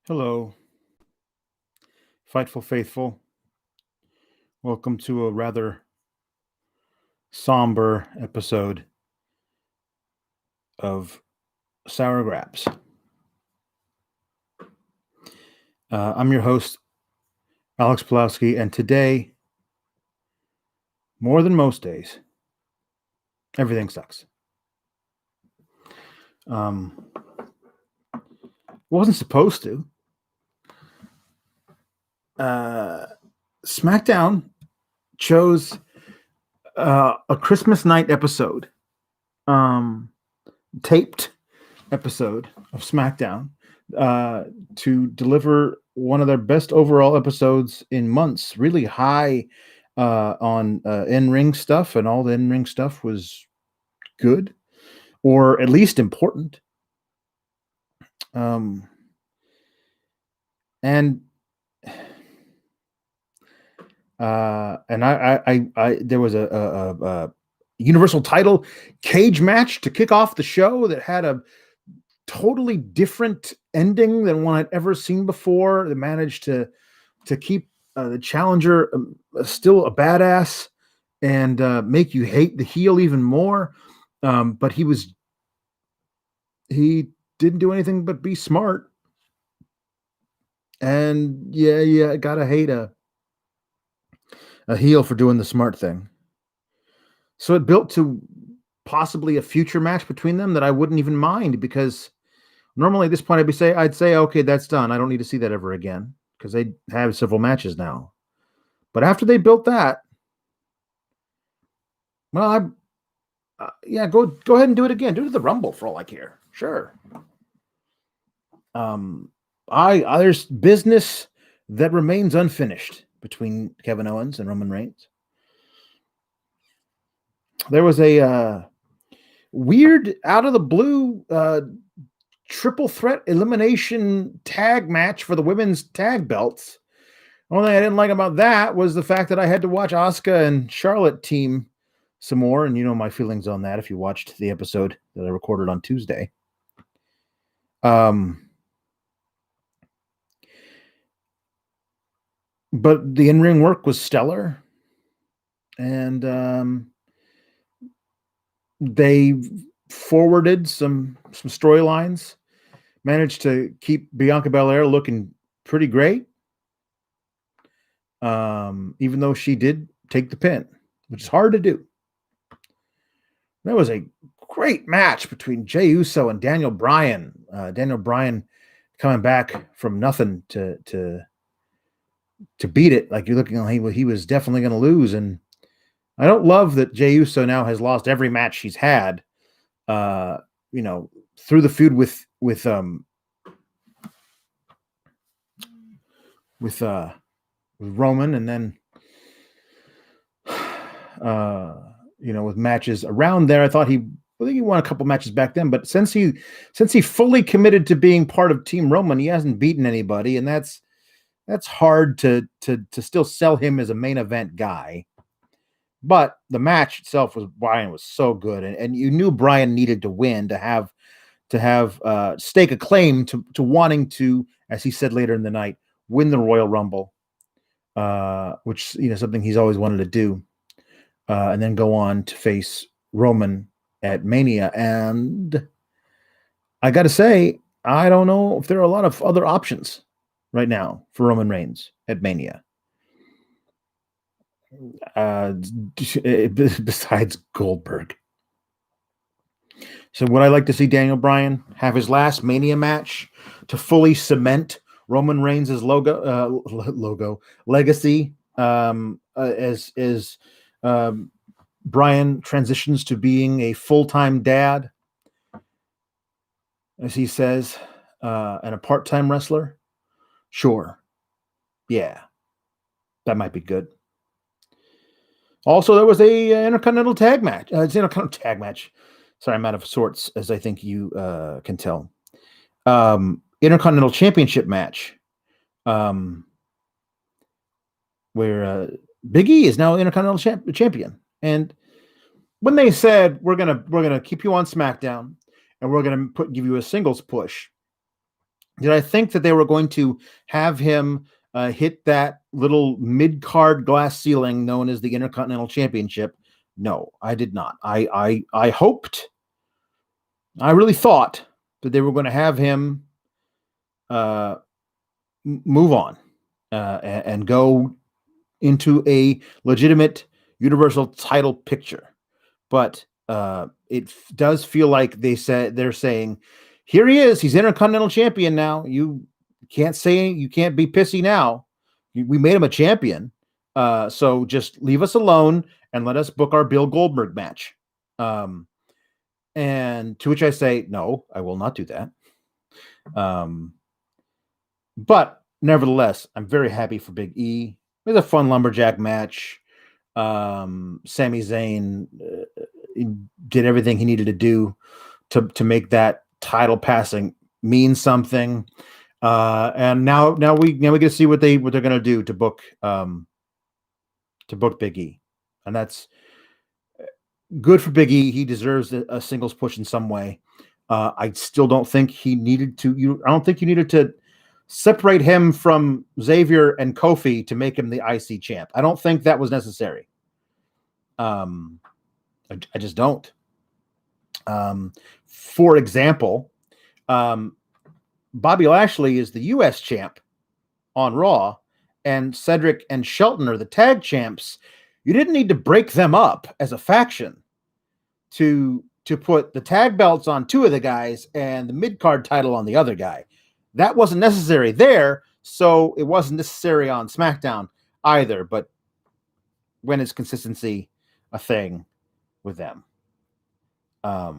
Hello, Fightful Faithful. Welcome to a rather somber episode of SOUR GRAPS. I'm your host, Alex Pulowski, and today, more than most days, everything sucks. Wasn't supposed to. SmackDown chose a Christmas night episode, taped episode of SmackDown to deliver one of their best overall episodes in months. Really high on in-ring stuff, and all the in-ring stuff was good, or at least important. And I there was a Universal title cage match to kick off the show that had a totally different ending than one I'd ever seen before. They managed to keep the challenger still a badass and make you hate the heel even more. But he didn't do anything but be smart. And yeah, gotta hate a heel for doing the smart thing. So it built to possibly a future match between them that I wouldn't even mind, because normally at this point I'd say, okay, that's done. I don't need to see that ever again, because they have several matches now. But after they built that, well, go ahead and do it again. Do it at the Rumble for all I care. Sure. There's business that remains unfinished between Kevin Owens and Roman Reigns. There was a weird, out of the blue, triple threat elimination tag match for the women's tag belts. The only thing I didn't like about that was the fact that I had to watch Asuka and Charlotte team some more, and you know my feelings on that if you watched the episode that I recorded on Tuesday. But the in-ring work was stellar, and they forwarded some storylines, managed to keep Bianca Belair looking pretty great, even though she did take the pin, which is hard to do. That was a great match between Jey Uso and Daniel Bryan. Daniel Bryan coming back from nothing to beat it. Like, you're looking, he was definitely going to lose. And I don't love that Jey Uso now has lost every match he's had, through the feud with Roman, and then with matches around there. I think he won a couple matches back then, but since he fully committed to being part of Team Roman, he hasn't beaten anybody, and that's hard to still sell him as a main event guy. But the match itself was so good, and you knew Bryan needed to win to have stake a claim to wanting to, as he said later in the night, win the Royal Rumble, which something he's always wanted to do, and then go on to face Roman at Mania. And I got to say, I don't know if there are a lot of other options right now for Roman Reigns at Mania, besides Goldberg. So would I like to see Daniel Bryan have his last Mania match to fully cement Roman Reigns' legacy, as Bryan transitions to being a full-time dad, as he says, and a part-time wrestler? Sure. Yeah. That might be good. Also, there was a Intercontinental tag match. Intercontinental tag match. Sorry, I'm out of sorts, as I think you can tell. Intercontinental Championship match, where Big E is now Intercontinental Champion. And when they said we're gonna keep you on SmackDown and we're gonna give you a singles push Did I think that they were going to have him hit that little mid-card glass ceiling known as the Intercontinental Championship? No, I did not. I hoped, I really thought that they were going to have him move on and go into a legitimate Universal title picture. But it does feel like they're saying, here he is. He's Intercontinental Champion now. You can't be pissy now. We made him a champion. So just leave us alone and let us book our Bill Goldberg match. And to which I say, no, I will not do that. But nevertheless, I'm very happy for Big E. It was a fun lumberjack match. Sami Zayn did everything he needed to do to make that title passing mean something. And now we get to see what they're going to do to book Big E, and that's good for Big E. He deserves a singles push in some way. I still don't think he needed to. I don't think you needed to separate him from Xavier and Kofi to make him the IC champ. I don't think that was necessary. I just don't. For example, Bobby Lashley is the U.S. champ on Raw, and Cedric and Shelton are the tag champs. You didn't need to break them up as a faction to put the tag belts on two of the guys and the mid-card title on the other guy. That wasn't necessary there, so it wasn't necessary on SmackDown either. But when is consistency a thing with them? A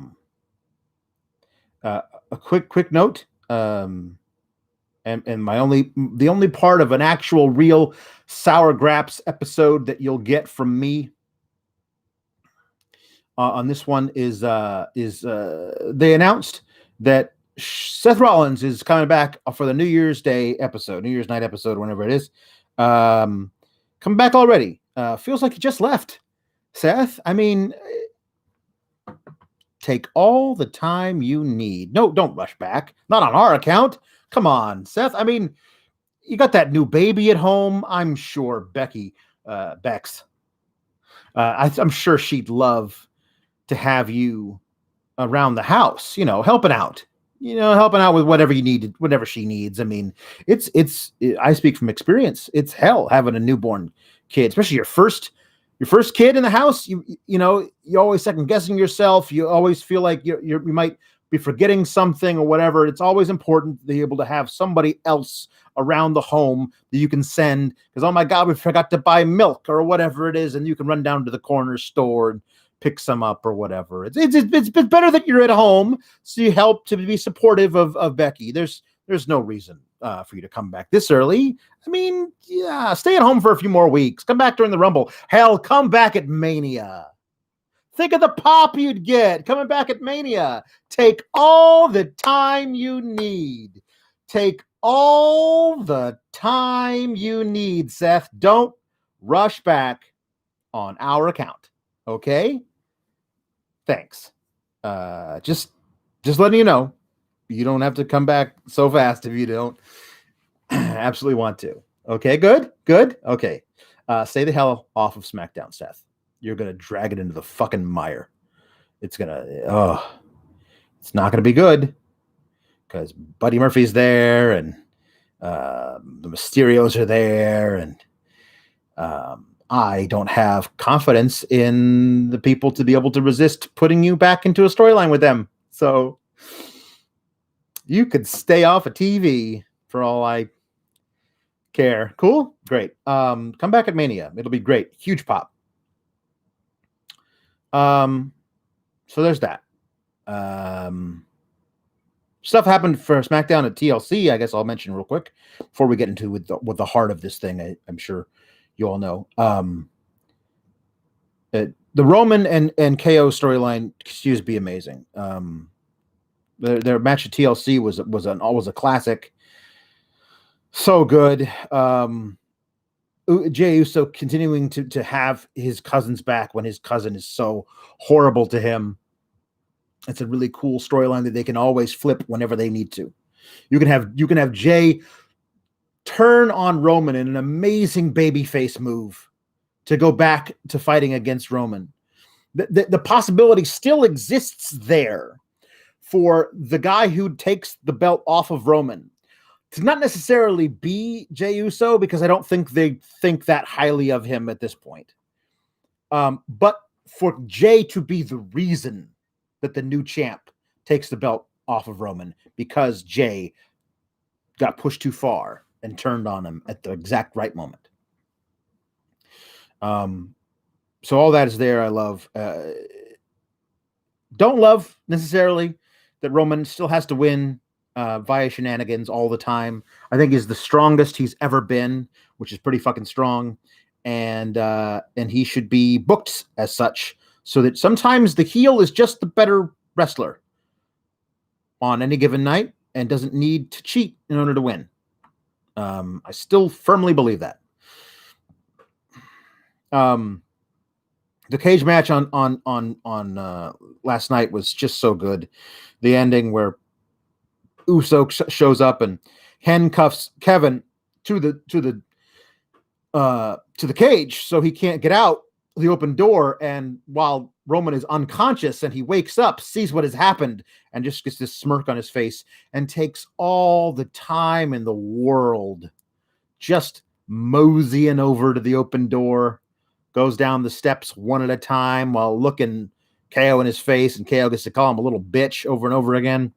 quick note, and the only part of an actual real Sour Graps episode that you'll get from me on this one is they announced that Seth Rollins is coming back for the New Year's Day episode, New Year's night episode, whenever it is. Coming back already. Feels like he just left. Seth, I mean, take all the time you need. No, don't rush back. Not on our account. Come on, Seth. I mean, you got that new baby at home. I'm sure Bex, I'm sure she'd love to have you around the house, helping out with whatever you need, whatever she needs. I mean, I speak from experience. It's hell having a newborn kid, especially your first kid in the house. You always second guessing yourself. You always feel like you might be forgetting something or whatever. It's always important to be able to have somebody else around the home that you can send, because, oh my God, we forgot to buy milk or whatever it is. And you can run down to the corner store and pick some up or whatever. It's better that you're at home, so you help to be supportive of Becky. There's no reason for you to come back this early. I mean, yeah, stay at home for a few more weeks. Come back during the Rumble. Hell, come back at Mania. Think of the pop you'd get coming back at Mania. Take all the time you need. Take all the time you need, Seth. Don't rush back on our account. Okay? Thanks. Just letting you know, you don't have to come back so fast if you don't absolutely want to. Okay, good. Okay. Stay the hell off of SmackDown, Seth. You're going to drag it into the fucking mire. It's not going to be good, because Buddy Murphy's there, and the Mysterios are there, and I don't have confidence in the people to be able to resist putting you back into a storyline with them. So you could stay off of TV for all I care. Cool? Great. Come back at Mania. It'll be great. Huge pop. So there's that. Stuff happened for SmackDown at TLC. I guess I'll mention real quick before we get into with the heart of this thing. I'm sure you all know. The Roman and KO storyline continues to be amazing. Their match at TLC was a classic. So good. Jey Uso continuing to have his cousins back when his cousin is so horrible to him. It's a really cool storyline that they can always flip whenever they need to. You can have Jay turn on Roman in an amazing babyface move to go back to fighting against Roman. The possibility still exists there for the guy who takes the belt off of Roman to not necessarily be Jey Uso, because I don't think they think that highly of him at this point. But for Jey to be the reason that the new champ takes the belt off of Roman because Jey got pushed too far and turned on him at the exact right moment. So all that is there. I love. Don't love necessarily that Roman still has to win via shenanigans all the time. I think he's the strongest he's ever been, which is pretty fucking strong, and he should be booked as such, so that sometimes the heel is just the better wrestler on any given night and doesn't need to cheat in order to win. I still firmly believe that. The cage match on last night was just so good. The ending where Uso shows up and handcuffs Kevin to the cage so he can't get out the open door, and while Roman is unconscious and he wakes up, sees what has happened, and just gets this smirk on his face and takes all the time in the world just moseying over to the open door, goes down the steps one at a time while looking KO in his face, and KO gets to call him a little bitch over and over again.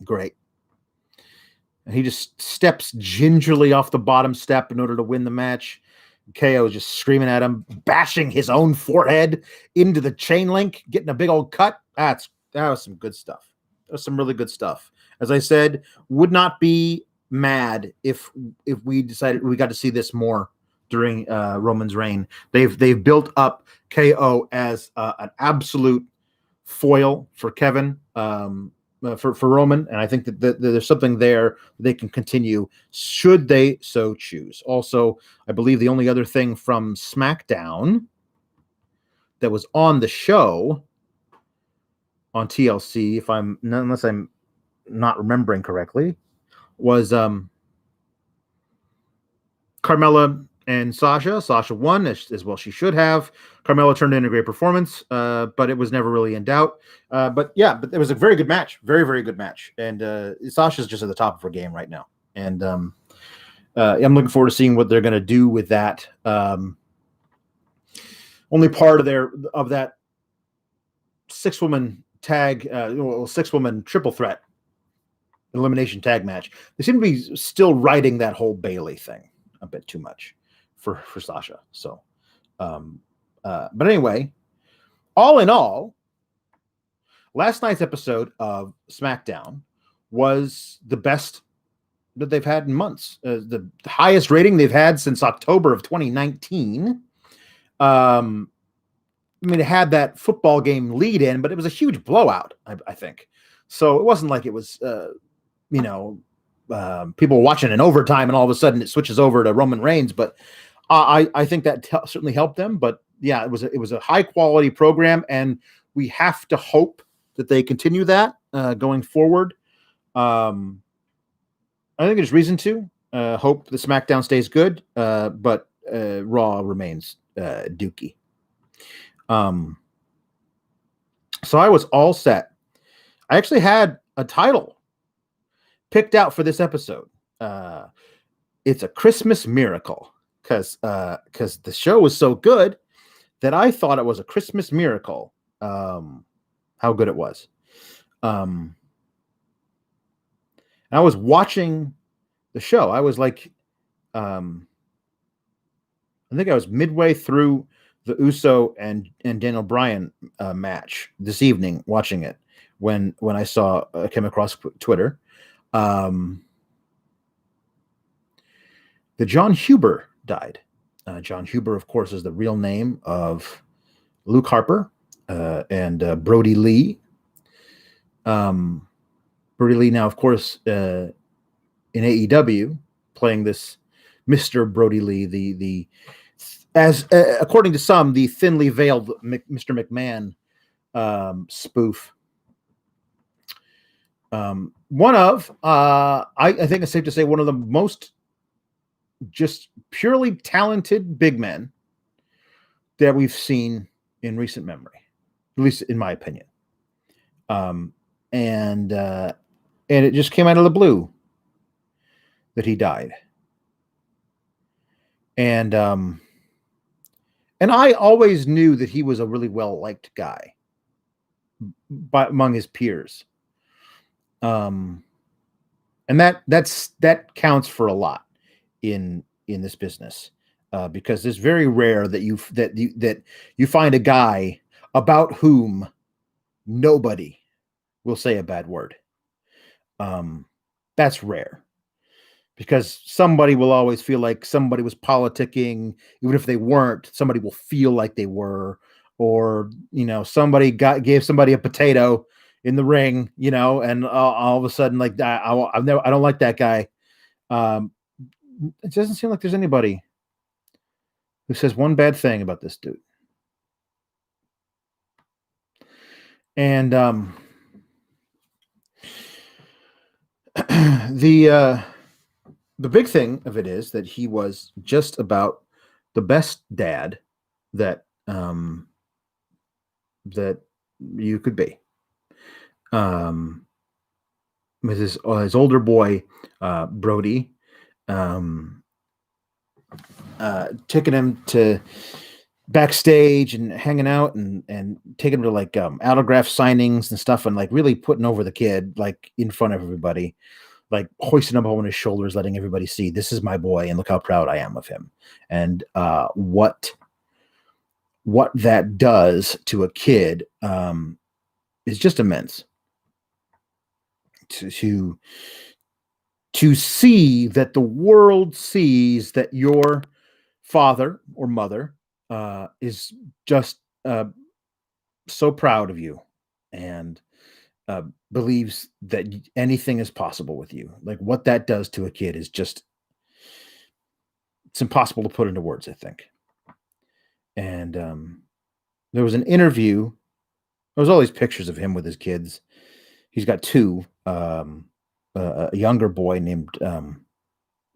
Great. And he just steps gingerly off the bottom step in order to win the match. KO is just screaming at him, bashing his own forehead into the chain link, getting a big old cut. That was some good stuff. That was some really good stuff. As I said, would not be mad if we decided we got to see this more during Roman's reign. They've built up KO as an absolute foil for Kevin, for Roman, and I think that there's something there they can continue should they so choose. Also, I believe the only other thing from SmackDown that was on the show on TLC, unless I'm not remembering correctly, was Carmella and Sasha. Sasha won, as well she should have. Carmella turned in a great performance, but it was never really in doubt. But it was a very good match. Very, very good match. And Sasha's just at the top of her game right now. And I'm looking forward to seeing what they're going to do with that. Only part of that 6-woman tag, 6-woman triple threat elimination tag match. They seem to be still writing that whole Bayley thing a bit too much for Sasha. So, but anyway, all in all, last night's episode of SmackDown was the best that they've had in months. The highest rating they've had since October of 2019. I mean, it had that football game lead in, but it was a huge blowout, I think. So it wasn't like it was, people watching in overtime and all of a sudden it switches over to Roman Reigns. But I think that certainly helped them. But yeah, it was a high quality program, and we have to hope that they continue that going forward. I think there's reason to hope the SmackDown stays good, but Raw remains dookie. So I was all set. I actually had a title picked out for this episode. It's a Christmas miracle, because the show was so good that I thought it was a Christmas miracle. How good it was. I was watching the show. I was like, I think I was midway through the Uso and Daniel Bryan match this evening, watching it when I came across Twitter. The John Huber died. John Huber, of course, is the real name of Luke Harper and Brodie Lee. Brodie Lee now, of course, in AEW, playing this Mr. Brodie Lee, as according to some, the thinly veiled Mr. McMahon spoof. I think it's safe to say one of the most just purely talented big men that we've seen in recent memory, at least in my opinion. And it just came out of the blue that he died. And I always knew that he was a really well-liked guy among his peers. And that counts for a lot in this business, because it's very rare that you find a guy about whom nobody will say a bad word. That's rare, because somebody will always feel like somebody was politicking, even if they weren't. Somebody will feel like they were, or somebody gave somebody a potato in the ring, and all of a sudden, like that, I don't like that guy. It doesn't seem like there's anybody who says one bad thing about this dude. And the big thing of it is that he was just about the best dad that that you could be. With his older boy, Brodie, taking him to backstage and hanging out and taking him to like autograph signings and stuff, and like really putting over the kid, like in front of everybody, like hoisting him up on his shoulders, letting everybody see this is my boy and look how proud I am of him. And what that does to a kid is just immense. To see that the world sees that your father or mother is just so proud of you and believes that anything is possible with you. Like what that does to a kid is just, it's impossible to put into words, I think. And there was an interview. There was all these pictures of him with his kids. He's got two, a younger boy named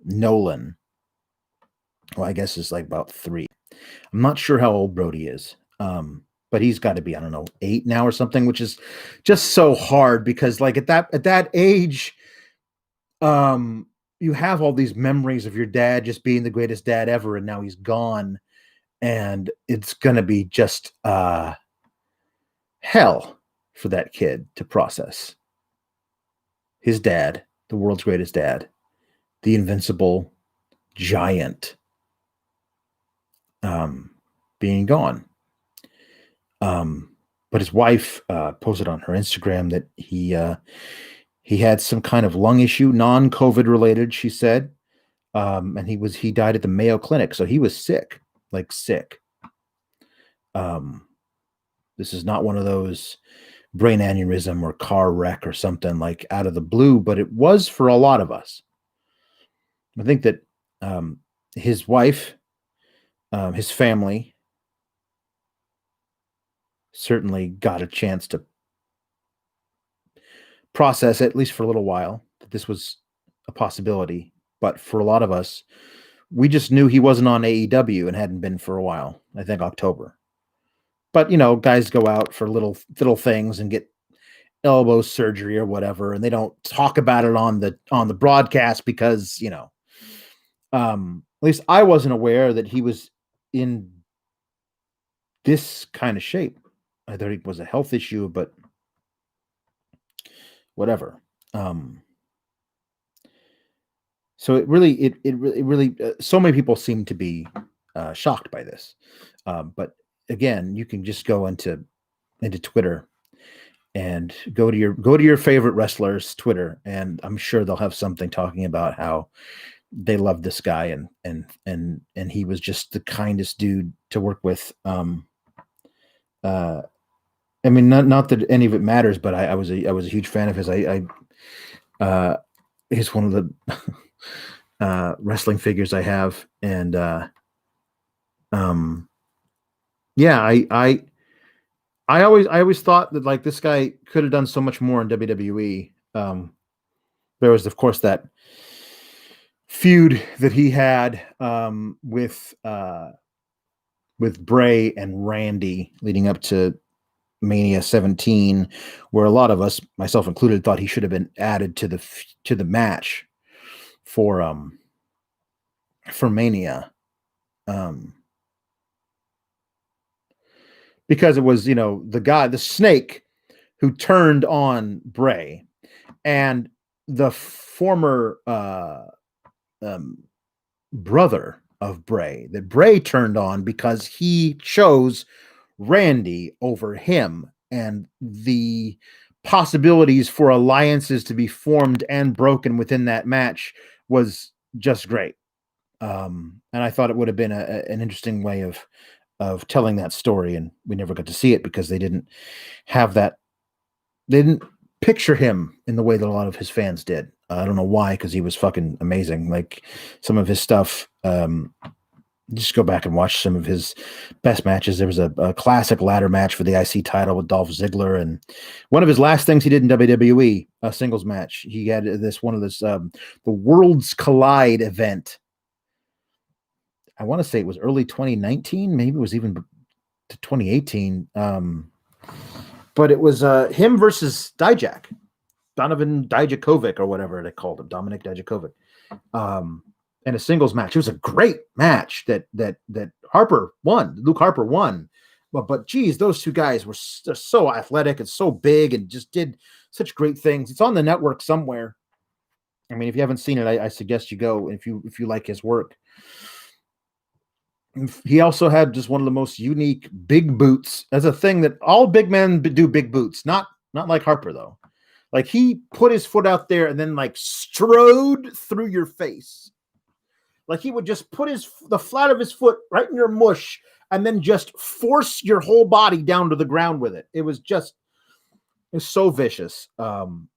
Nolan, well, I guess is like about 3. I'm not sure how old Brodie is, but he's got to be, I don't know, 8 now or something, which is just so hard because like at that age, you have all these memories of your dad just being the greatest dad ever, and now he's gone, and it's gonna be just hell for that kid to process. His dad, the world's greatest dad, the invincible giant, being gone. But his wife posted on her Instagram that he had some kind of lung issue, non-COVID related, she said. And he died at the Mayo Clinic. So he was sick, like sick. This is not one of those brain aneurysm or car wreck or something like out of the blue, but it was for a lot of us. I think that his wife, his family certainly got a chance to process, at least for a little while, that this was a possibility. But for a lot of us, we just knew he wasn't on AEW and hadn't been for a while. I think October. But guys go out for little things and get elbow surgery or whatever, and they don't talk about it on the broadcast because at least I wasn't aware that he was in this kind of shape. I thought it was a health issue, but whatever. So it really so many people seem to be shocked by this. But again, you can just go into Twitter and go to your favorite wrestler's Twitter, and I'm sure they'll have something talking about how they love this guy and he was just the kindest dude to work with. I mean, not that any of it matters, but I was a huge fan of his. He's one of the wrestling figures I have, and yeah, I always thought that like this guy could have done so much more in WWE. There was, of course, that feud that he had with Bray and Randy leading up to Mania 17, where a lot of us, myself included, thought he should have been added to the match for Mania, because it was, the Snake, who turned on Bray, and the former brother of Bray that Bray turned on because he chose Randy over him, and the possibilities for alliances to be formed and broken within that match was just great. And I thought it would have been an interesting way of telling that story, and we never got to see it because they didn't have that. They didn't picture him in the way that a lot of his fans did. I don't know why, because he was fucking amazing. Like, some of his stuff, just go back and watch some of his best matches. There was a classic ladder match for the IC title with Dolph Ziggler, and one of his last things he did in WWE, a singles match. He had the Worlds Collide event. I want to say it was early 2019, maybe it was even to 2018. But it was him versus Dijak, Donovan Dijakovic, or whatever they called him, Dominic Dijakovic, in a singles match. It was a great match that Harper won. Luke Harper won. But geez, those two guys were so athletic and so big and just did such great things. It's on the network somewhere. I mean, if you haven't seen it, I suggest you go if you like his work. He also had just one of the most unique big boots. As a thing that all big men do, big boots. Not like Harper, though. Like, he put his foot out there and then like strode through your face. Like, he would just put the flat of his foot right in your mush and then just force your whole body down to the ground with it. It was so vicious. And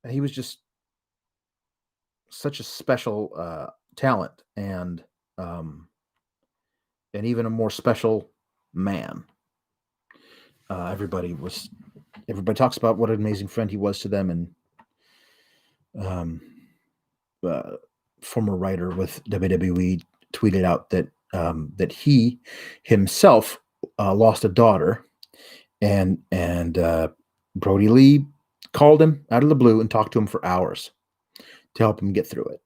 he was just such a special talent, and even a more special man. Everybody talks about what an amazing friend he was to them, and former writer with WWE tweeted out that he himself lost a daughter, and Brodie Lee called him out of the blue and talked to him for hours to help him get through it.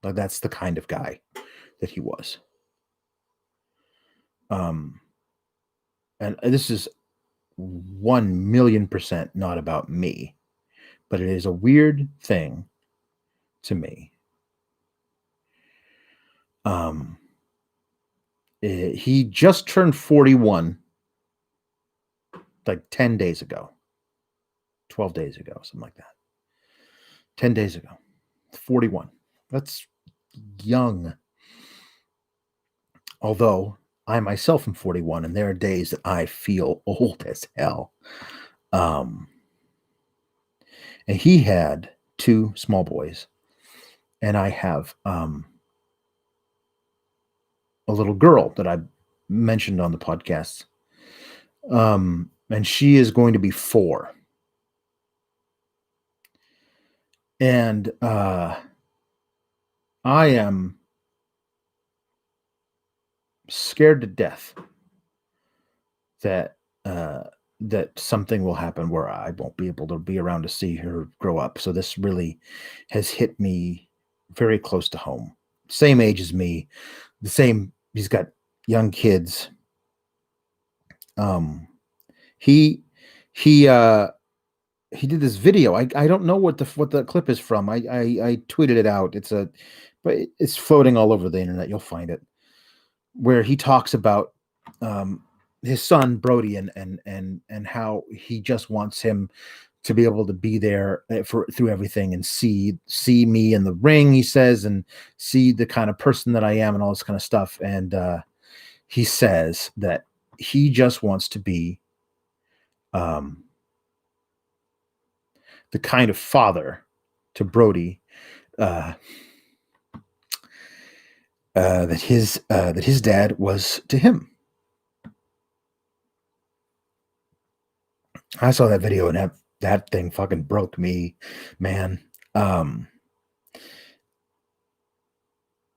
Like, that's the kind of guy that he was. And this is 1,000,000% not about me, but it is a weird thing to me. He just turned 41 like 10 days ago, 12 days ago, something like that. 10 days ago, 41. That's young. Although I myself am 41, and there are days that I feel old as hell. And he had 2 small boys, and I have a little girl that I mentioned on the podcast. And she is going to be 4. And I am scared to death that something will happen where I won't be able to be around to see her grow up. So this really has hit me very close to home. Same age as me, he's got young kids. He did this video. I don't know what the clip is from. I tweeted it out. But it's floating all over the internet. You'll find it, where he talks about his son Brodie and how he just wants him to be able to be there through everything and see me in the ring, he says, and see the kind of person that I am and all this kind of stuff. And he says that he just wants to be the kind of father to Brodie that his dad was to him. I saw that video and That thing fucking broke me, man. And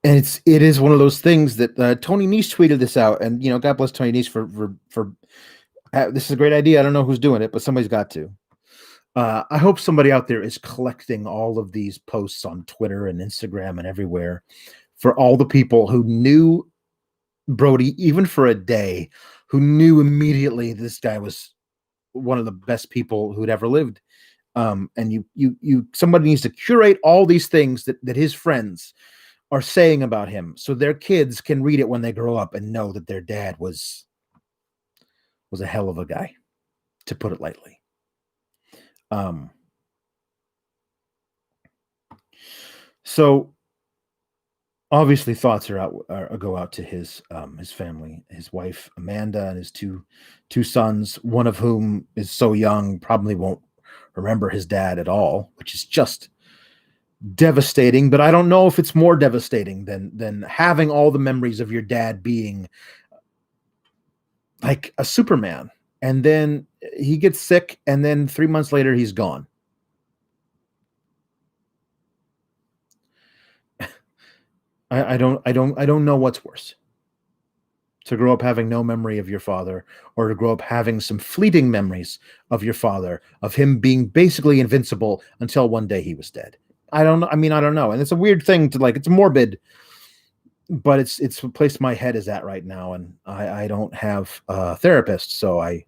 it is one of those things that Tony Nese tweeted this out, and God bless Tony Nese for this is a great idea. I don't know who's doing it, but somebody's got to. I hope somebody out there is collecting all of these posts on Twitter and Instagram and everywhere for all the people who knew Brodie, even for a day, who knew immediately this guy was one of the best people who'd ever lived. And somebody needs to curate all these things that his friends are saying about him, so their kids can read it when they grow up and know that their dad was a hell of a guy, to put it lightly. So obviously thoughts go out to his family, his wife Amanda, and his two sons, one of whom is so young probably won't remember his dad at all, which is just devastating. But I don't know if it's more devastating than having all the memories of your dad being like a Superman, and then he gets sick, and then 3 months later he's gone. I don't know what's worse. To grow up having no memory of your father, or to grow up having some fleeting memories of your father, of him being basically invincible until one day he was dead. I don't know. I mean, I don't know. And it's a weird thing to it's morbid, but it's the place my head is at right now. And I don't have a therapist, so I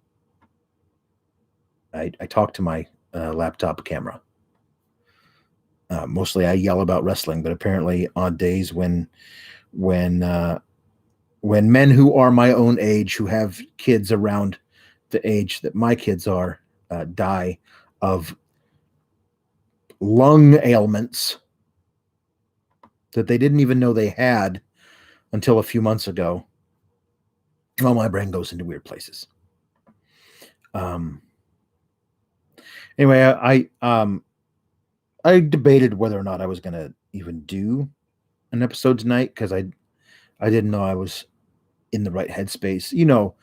talk to my laptop camera. Mostly I yell about wrestling, but apparently on days when men who are my own age, who have kids around the age that my kids are, die of lung ailments that they didn't even know they had until a few months ago, well, my brain goes into weird places. Anyway, I debated whether or not I was going to even do an episode tonight, because I didn't know I was in the right headspace. You know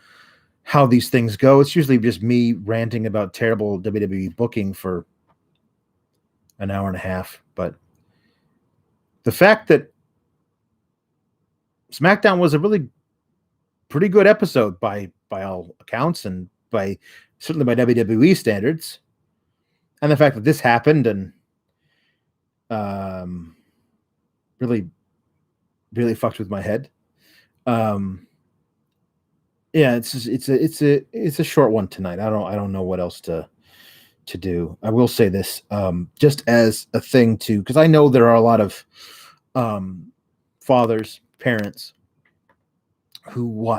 how these things go. It's usually just me ranting about terrible WWE booking for an hour and a half. But the fact that SmackDown was a really pretty good episode by all accounts, and certainly by WWE standards, and the fact that this happened and really fucked with my head. Yeah, it's a short one tonight. I don't know what else to do. I will say this, just as a thing too, because I know there are a lot of fathers, parents who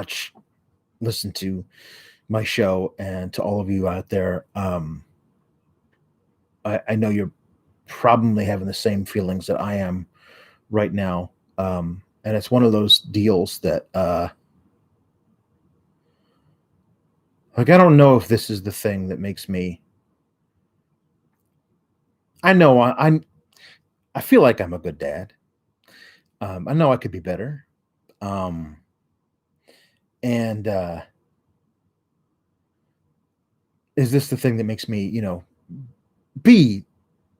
listen to my show, and to all of you out there, I know you're probably having the same feelings that I am right now. And it's one of those deals that I don't know if this is the thing that makes me. I know I feel like I'm a good dad. I know I could be better. And is this the thing that makes me, be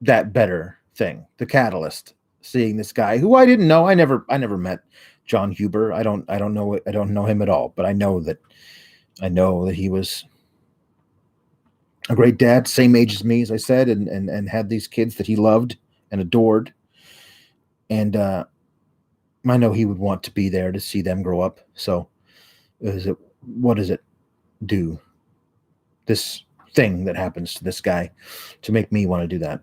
that better thing, the catalyst? Seeing this guy who I didn't know, I never met John Huber. I don't know him at all, but I know that he was a great dad, same age as me, as I said, and had these kids that he loved and adored. And I know he would want to be there to see them grow up. So what does it do, this thing that happens to this guy, to make me want to do that?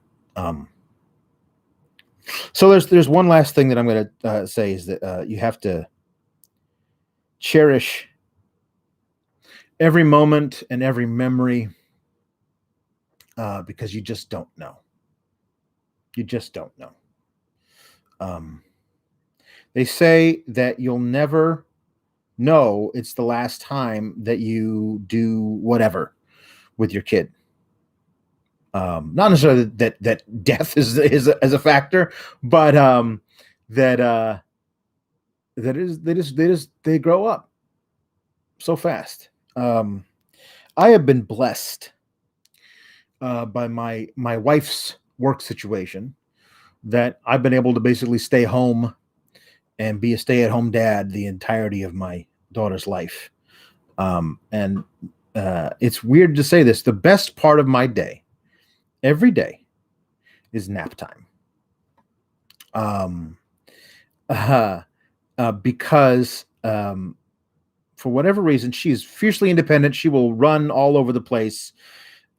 So there's one last thing that I'm going to say, is that you have to cherish every moment and every memory, because you just don't know. You just don't know. They say that you'll never know it's the last time that you do whatever with your kid. Not necessarily that death is a factor, but they grow up so fast. I have been blessed by my wife's work situation that I've been able to basically stay home and be a stay-at-home dad the entirety of my daughter's life. And it's weird to say this. The best part of my day, every day, is nap time. Because for whatever reason, she's fiercely independent. She will run all over the place,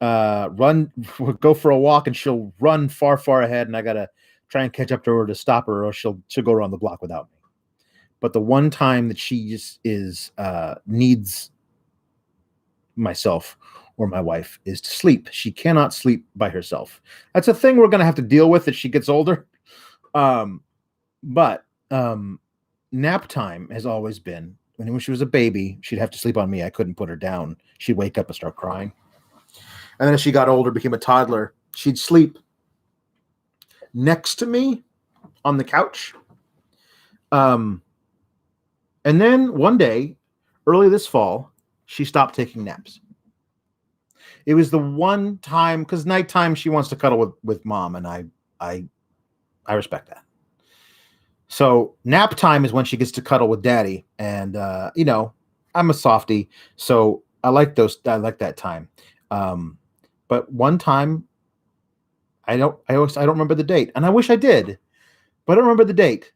go for a walk, and she'll run far, far ahead. And I got to try and catch up to her to stop her, or she'll go around the block without me. But the one time that she just needs myself or my wife is to sleep. She cannot sleep by herself. That's a thing we're going to have to deal with as she gets older. But nap time has always been, when she was a baby, she'd have to sleep on me. I couldn't put her down. She'd wake up and start crying. And then as she got older, became a toddler, she'd sleep next to me on the couch. And then one day, early this fall, she stopped taking naps. It was the one time, because nighttime she wants to cuddle with mom, and I respect that. So nap time is when she gets to cuddle with daddy, and I'm a softie, so I like that time. But one time, I don't remember the date, and I wish I did, but I don't remember the date.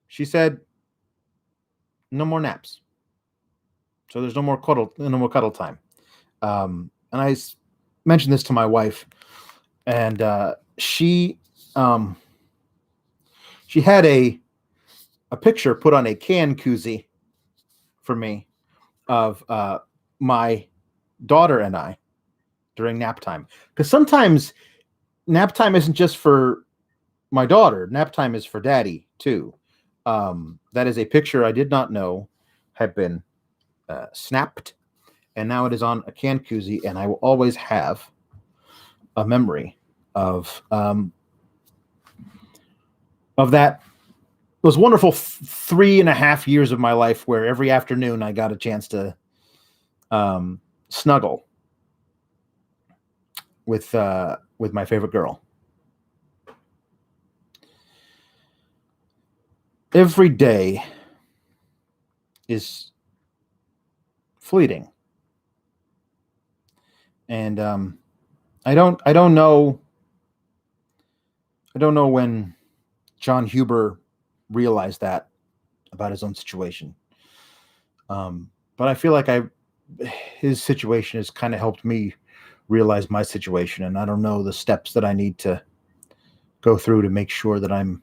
She said, "No more naps." So there's no more cuddle time. And I mentioned this to my wife, and she had a picture put on a can koozie for me of my daughter and I during nap time. Because sometimes nap time isn't just for my daughter. Nap time is for daddy too. That is a picture I did not know had been snapped, and now it is on a can koozie, and I will always have a memory of that. Those wonderful 3.5 years of my life where every afternoon I got a chance to snuggle with my favorite girl. Every day is fleeting, and I don't know when John Huber realized that about his own situation, but I feel like his situation has kind of helped me realize my situation, and I don't know the steps that I need to go through to make sure that I'm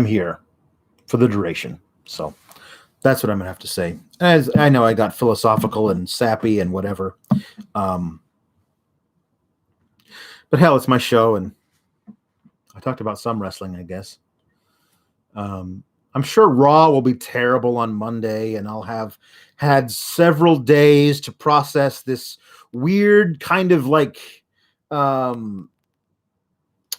here for the duration. So that's what I'm gonna have to say. As I know, I got philosophical and sappy and whatever, but hell, it's my show, and I talked about some wrestling, I guess. I'm sure Raw will be terrible on Monday, and I'll have had several days to process this weird kind of like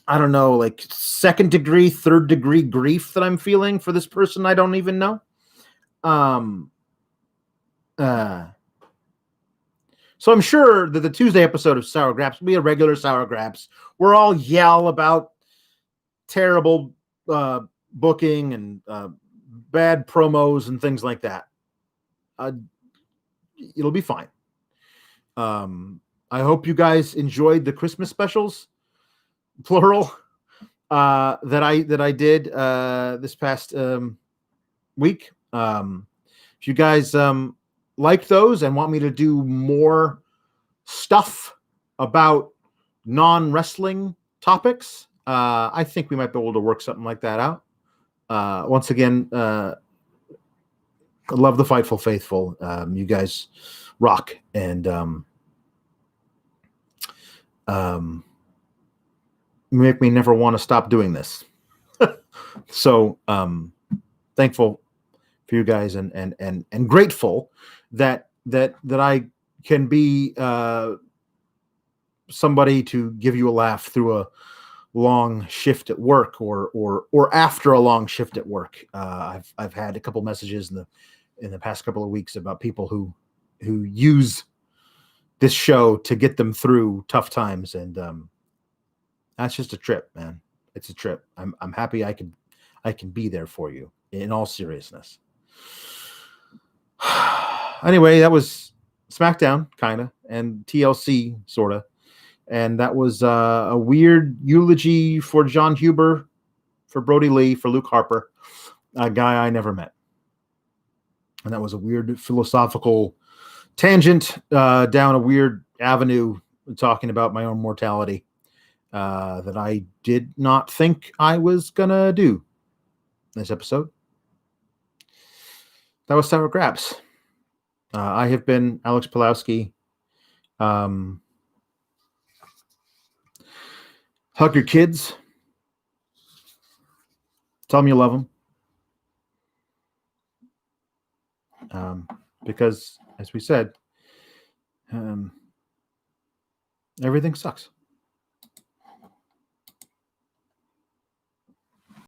I don't know, like second degree, third degree grief that I'm feeling for this person I don't even know. So I'm sure that the Tuesday episode of Sour Graps will be a regular Sour Graps. We're all yell about terrible booking and bad promos and things like that. It'll be fine. I hope you guys enjoyed the Christmas specials, plural, that I did this past week. If you guys like those and want me to do more stuff about non-wrestling topics, I think we might be able to work something like that out. Once again, I love the Fightful Faithful. You guys rock, and make me never want to stop doing this. So thankful for you guys, and grateful that I can be somebody to give you a laugh through a long shift at work, or after a long shift at work. I've had a couple messages in the in the past couple of weeks about people who use this show to get them through tough times, and that's just a trip, man. It's a trip. I'm happy I can be there for you in all seriousness. Anyway, that was SmackDown, kind of, and TLC, sort of. And that was a weird eulogy for John Huber, for Brodie Lee, for Luke Harper, a guy I never met. And that was a weird philosophical tangent down a weird avenue talking about my own mortality that I did not think I was going to do this episode. That was Sour Grapes. I have been Alex Pulowski. Hug your kids. Tell them you love them. Because, as we said, everything sucks.